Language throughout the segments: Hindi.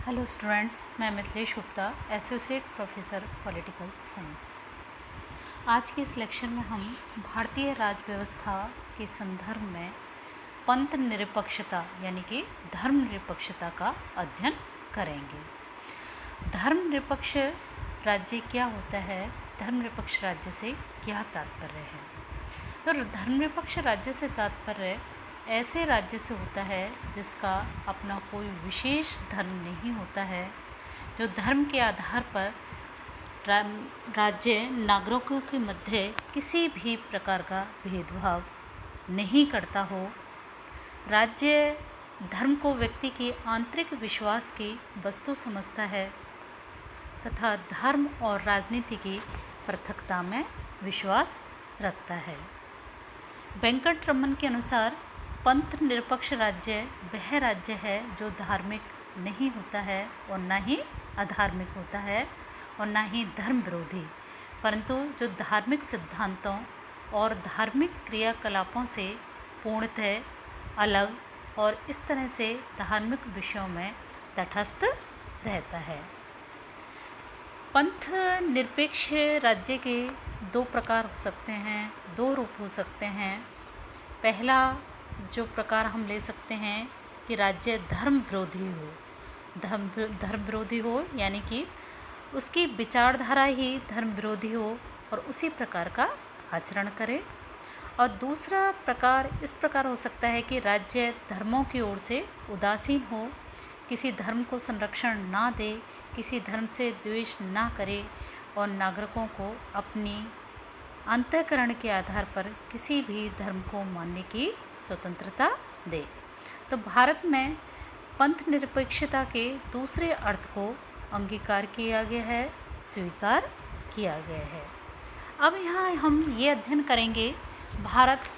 हेलो स्टूडेंट्स, मैं Mithilesh Gupta, associate professor political science. आज के इस लेक्चर में हम भारतीय राज्य व्यवस्था के संदर्भ में पंथ निरपेक्षता यानी कि धर्मनिरपेक्षता का अध्ययन करेंगे। धर्मनिरपेक्ष राज्य क्या होता है, धर्मनिरपेक्ष राज्य से क्या तात्पर्य है? तो धर्मनिरपेक्ष राज्य से तात्पर्य ऐसे राज्य से होता है जिसका अपना कोई विशेष धर्म नहीं होता है, जो धर्म के आधार पर राज्य नागरिकों के मध्य किसी भी प्रकार का भेदभाव नहीं करता हो। राज्य धर्म को व्यक्ति के आंतरिक विश्वास की वस्तु समझता है तथा धर्म और राजनीति की पृथकता में विश्वास रखता है। वेंकटरमन के अनुसार पंथ निरपेक्ष राज्य वह राज्य है जो धार्मिक नहीं होता है और न ही अधार्मिक होता है और न ही धर्म विरोधी, परंतु जो धार्मिक सिद्धांतों और धार्मिक क्रियाकलापों से पूर्णतः अलग और इस तरह से धार्मिक विषयों में तटस्थ रहता है। पंथ निरपेक्ष राज्य के दो प्रकार हो सकते हैं, दो रूप हो सकते हैं। पहला जो प्रकार हम ले सकते हैं कि राज्य धर्म विरोधी हो, धर्म विरोधी हो यानी कि उसकी विचारधारा ही धर्म विरोधी हो और उसी प्रकार का आचरण करे। और दूसरा प्रकार इस प्रकार हो सकता है कि राज्य धर्मों की ओर से उदासीन हो, किसी धर्म को संरक्षण ना दे, किसी धर्म से द्वेष ना करे और नागरिकों को अपनी अंतःकरण के आधार पर किसी भी धर्म को मानने की स्वतंत्रता दे। तो भारत में पंथ निरपेक्षता के दूसरे अर्थ को अंगीकार किया गया है, स्वीकार किया गया है। अब यहाँ हम ये अध्ययन करेंगे भारत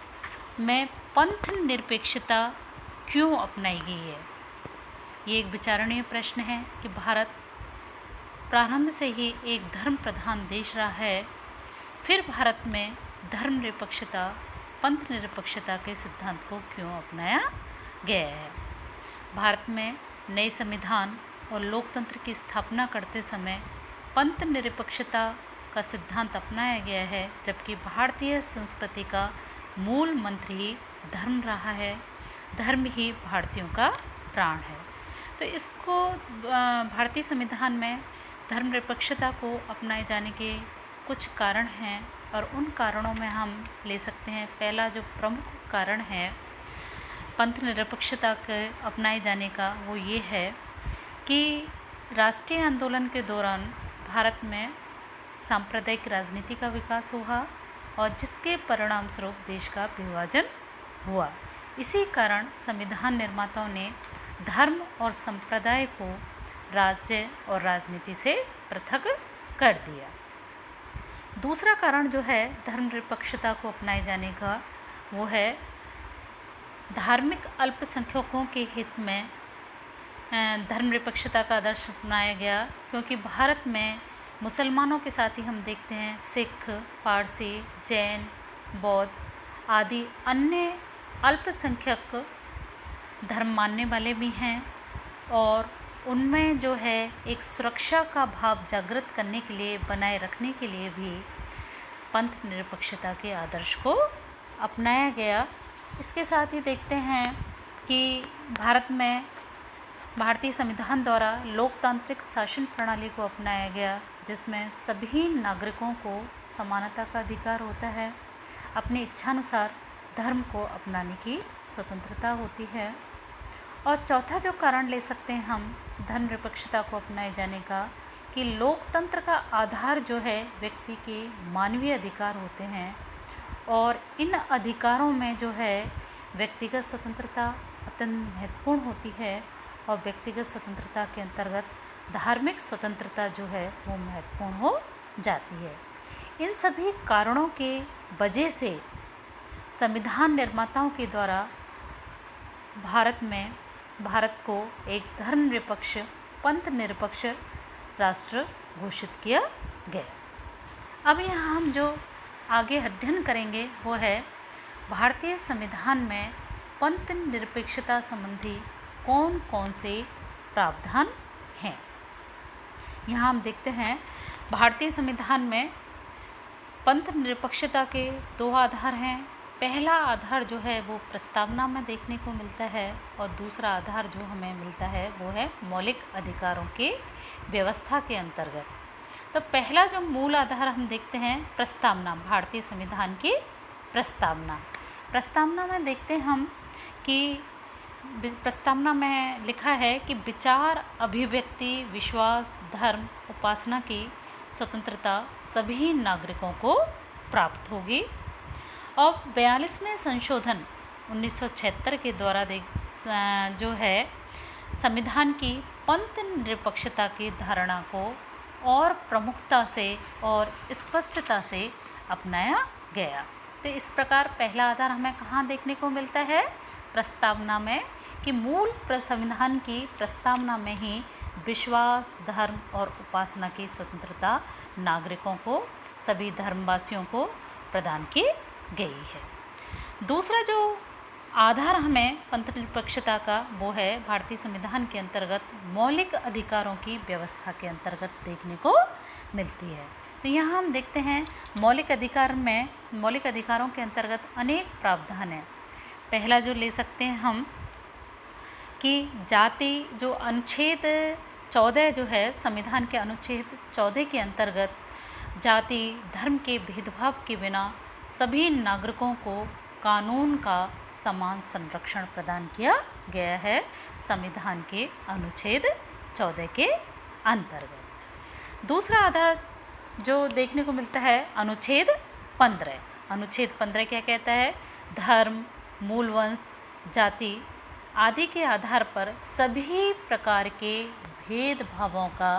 में पंथ निरपेक्षता क्यों अपनाई गई है। ये एक विचारणीय प्रश्न है कि भारत प्रारंभ से ही एक धर्म प्रधान देश रहा है, फिर भारत में धर्मनिरपेक्षता, पंथ निरपेक्षता के सिद्धांत को क्यों अपनाया गया है। भारत में नए संविधान और लोकतंत्र की स्थापना करते समय पंथ निरपेक्षता का सिद्धांत अपनाया गया है, जबकि भारतीय संस्कृति का मूल मंत्र ही धर्म रहा है। धर्म ही भारतीयों का प्राण है। तो इसको भारतीय संविधान में धर्मनिरपेक्षता को अपनाए जाने के कुछ कारण हैं और उन कारणों में हम ले सकते हैं। पहला जो प्रमुख कारण है पंथ निरपेक्षता के अपनाए जाने का, वो ये है कि राष्ट्रीय आंदोलन के दौरान भारत में सांप्रदायिक राजनीति का विकास हुआ और जिसके परिणाम स्वरूप देश का विभाजन हुआ। इसी कारण संविधान निर्माताओं ने धर्म और संप्रदाय को राज्य और राजनीति से पृथक कर दिया। दूसरा कारण जो है धर्मनिरपेक्षता को अपनाए जाने का, वो है धार्मिक अल्पसंख्यकों के हित में धर्मनिरपेक्षता का आदर्श अपनाया गया, क्योंकि भारत में मुसलमानों के साथ ही हम देखते हैं सिख, पारसी, जैन, बौद्ध आदि अन्य अल्पसंख्यक धर्म मानने वाले भी हैं और उनमें जो है एक सुरक्षा का भाव जागृत करने के लिए, बनाए रखने के लिए भी पंथ निरपेक्षता के आदर्श को अपनाया गया। इसके साथ ही देखते हैं कि भारत में भारतीय संविधान द्वारा लोकतांत्रिक शासन प्रणाली को अपनाया गया, जिसमें सभी नागरिकों को समानता का अधिकार होता है, अपनी इच्छानुसार धर्म को अपनाने की स्वतंत्रता होती है। और चौथा जो कारण ले सकते हैं हम धर्मनिरपेक्षता को अपनाए जाने का, कि लोकतंत्र का आधार जो है व्यक्ति के मानवीय अधिकार होते हैं और इन अधिकारों में जो है व्यक्तिगत स्वतंत्रता अत्यंत महत्वपूर्ण होती है और व्यक्तिगत स्वतंत्रता के अंतर्गत धार्मिक स्वतंत्रता जो है वो महत्वपूर्ण हो जाती है। इन सभी कारणों के वजह से संविधान निर्माताओं के द्वारा भारत को एक धर्मनिरपेक्ष, पंथ निरपेक्ष राष्ट्र घोषित किया गया। अब यहाँ हम जो आगे अध्ययन करेंगे वो है भारतीय संविधान में पंथ निरपेक्षता संबंधी कौन कौन से प्रावधान हैं। यहाँ हम देखते हैं भारतीय संविधान में पंथ निरपेक्षता के 2 आधार हैं। पहला आधार जो है वो प्रस्तावना में देखने को मिलता है और दूसरा आधार जो हमें मिलता है वो है मौलिक अधिकारों की व्यवस्था के अंतर्गत। तो पहला जो मूल आधार हम देखते हैं प्रस्तावना, भारतीय संविधान की प्रस्तावना। प्रस्तावना में देखते हैं हम कि प्रस्तावना में लिखा है कि विचार, अभिव्यक्ति, विश्वास, धर्म, उपासना की स्वतंत्रता सभी नागरिकों को प्राप्त होगी। और 42वें संशोधन 1976 के द्वारा जो है संविधान की पंथ निरपेक्षता की धारणा को और प्रमुखता से और स्पष्टता से अपनाया गया। तो इस प्रकार पहला आधार हमें कहाँ देखने को मिलता है? प्रस्तावना में, कि मूल संविधान की प्रस्तावना में ही विश्वास, धर्म और उपासना की स्वतंत्रता नागरिकों को, सभी धर्मवासियों को प्रदान की गई है। दूसरा जो आधार हमें पंथ निरपेक्षता का वो है भारतीय संविधान के अंतर्गत मौलिक अधिकारों की व्यवस्था के अंतर्गत देखने को मिलती है। तो यहाँ हम देखते हैं मौलिक अधिकारों के अंतर्गत अनेक प्रावधान हैं। पहला जो ले सकते हैं हम कि जाति, जो अनुच्छेद 14 जो है संविधान के अनुच्छेद 14 के अंतर्गत जाति धर्म के भेदभाव के बिना सभी नागरिकों को कानून का समान संरक्षण प्रदान किया गया है संविधान के अनुच्छेद 14 के अंतर्गत। दूसरा आधार जो देखने को मिलता है अनुच्छेद 15। अनुच्छेद 15 क्या कहता है? धर्म, मूल वंश, जाति आदि के आधार पर सभी प्रकार के भेदभावों का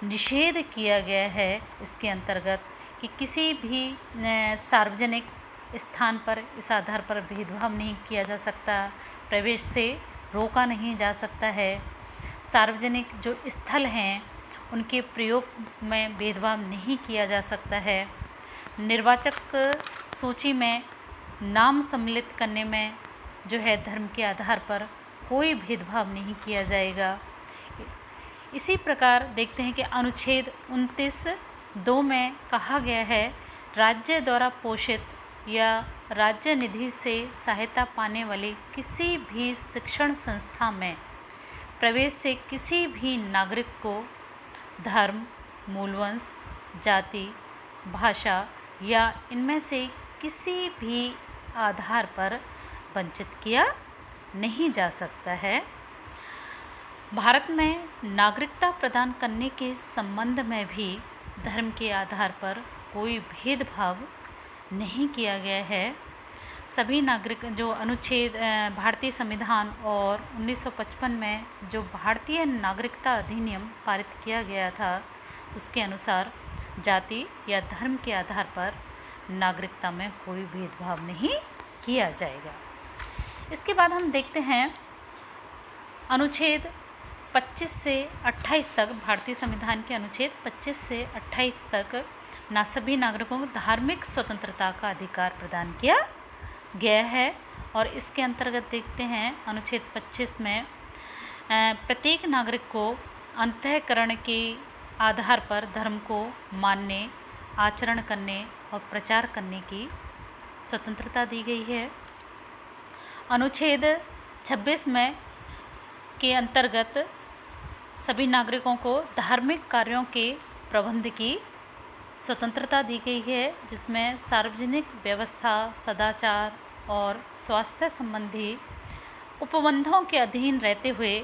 निषेध किया गया है। इसके अंतर्गत कि किसी भी सार्वजनिक स्थान पर इस आधार पर भेदभाव नहीं किया जा सकता, प्रवेश से रोका नहीं जा सकता है, सार्वजनिक जो स्थल हैं उनके प्रयोग में भेदभाव नहीं किया जा सकता है, निर्वाचक सूची में नाम सम्मिलित करने में जो है धर्म के आधार पर कोई भेदभाव नहीं किया जाएगा। इसी प्रकार देखते हैं कि अनुच्छेद 29(2) में कहा गया है राज्य द्वारा पोषित या राज्य निधि से सहायता पाने वाली किसी भी शिक्षण संस्था में प्रवेश से किसी भी नागरिक को धर्म, मूलवंश, जाति, भाषा या इनमें से किसी भी आधार पर वंचित किया नहीं जा सकता है। भारत में नागरिकता प्रदान करने के संबंध में भी धर्म के आधार पर कोई भेदभाव नहीं किया गया है। सभी नागरिक जो अनुच्छेद भारतीय संविधान और 1955 में जो भारतीय नागरिकता अधिनियम पारित किया गया था उसके अनुसार जाति या धर्म के आधार पर नागरिकता में कोई भेदभाव नहीं किया जाएगा। इसके बाद हम देखते हैं अनुच्छेद 25 से 28 तक, भारतीय संविधान के अनुच्छेद 25 से 28 तक सभी नागरिकों को धार्मिक स्वतंत्रता का अधिकार प्रदान किया गया है। और इसके अंतर्गत देखते हैं अनुच्छेद 25 में प्रत्येक नागरिक को अंतःकरण के आधार पर धर्म को मानने, आचरण करने और प्रचार करने की स्वतंत्रता दी गई है। अनुच्छेद 26 में के अंतर्गत सभी नागरिकों को धार्मिक कार्यों के प्रबंध की स्वतंत्रता दी गई है, जिसमें सार्वजनिक व्यवस्था, सदाचार और स्वास्थ्य संबंधी उपबंधों के अधीन रहते हुए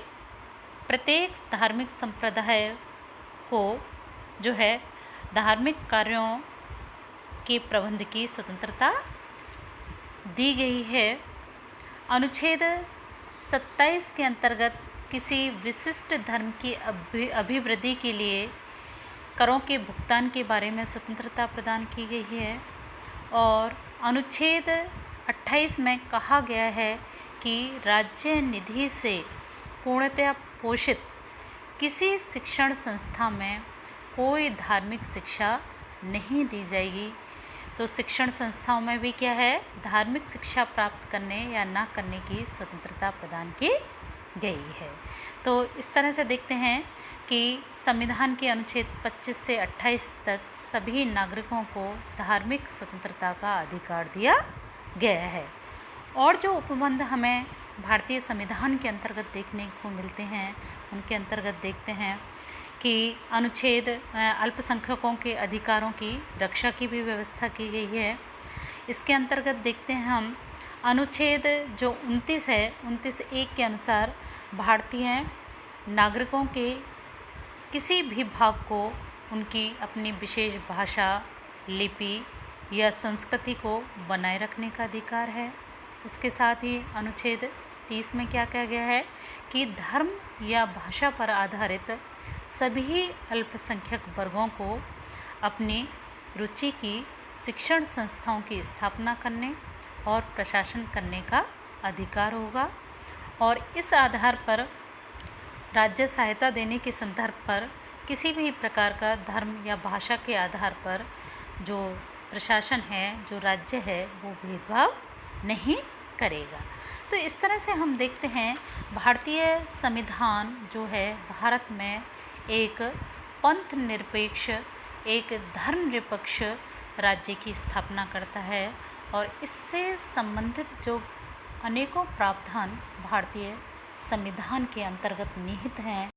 प्रत्येक धार्मिक संप्रदाय को जो है धार्मिक कार्यों के प्रबंध की स्वतंत्रता दी गई है। अनुच्छेद 27 के अंतर्गत किसी विशिष्ट धर्म की अभिवृद्धि के लिए करों के भुगतान के बारे में स्वतंत्रता प्रदान की गई है। और अनुच्छेद 28 में कहा गया है कि राज्य निधि से पूर्णतया पोषित किसी शिक्षण संस्था में कोई धार्मिक शिक्षा नहीं दी जाएगी। तो शिक्षण संस्थाओं में भी क्या है, धार्मिक शिक्षा प्राप्त करने या ना करने की स्वतंत्रता प्रदान की गई है। तो इस तरह से देखते हैं कि संविधान के अनुच्छेद 25 से 28 तक सभी नागरिकों को धार्मिक स्वतंत्रता का अधिकार दिया गया है। और जो उपबंध हमें भारतीय संविधान के अंतर्गत देखने को मिलते हैं, उनके अंतर्गत देखते हैं कि अनुच्छेद अल्पसंख्यकों के अधिकारों की रक्षा की भी व्यवस्था की गई है। इसके अंतर्गत देखते हैं हम अनुच्छेद जो 29 है, 29(1) के अनुसार भारतीय नागरिकों के किसी भी भाग को उनकी अपनी विशेष भाषा, लिपि या संस्कृति को बनाए रखने का अधिकार है। इसके साथ ही अनुच्छेद 30 में क्या कहा गया है कि धर्म या भाषा पर आधारित सभी अल्पसंख्यक वर्गों को अपनी रुचि की शिक्षण संस्थाओं की स्थापना करने और प्रशासन करने का अधिकार होगा। और इस आधार पर राज्य सहायता देने के संदर्भ पर किसी भी प्रकार का धर्म या भाषा के आधार पर जो प्रशासन है, जो राज्य है, वो भेदभाव नहीं करेगा। तो इस तरह से हम देखते हैं भारतीय संविधान जो है भारत में एक पंथ निरपेक्ष, एक धर्मनिरपेक्ष राज्य की स्थापना करता है और इससे संबंधित जो अनेकों प्रावधान भारतीय संविधान के अंतर्गत निहित हैं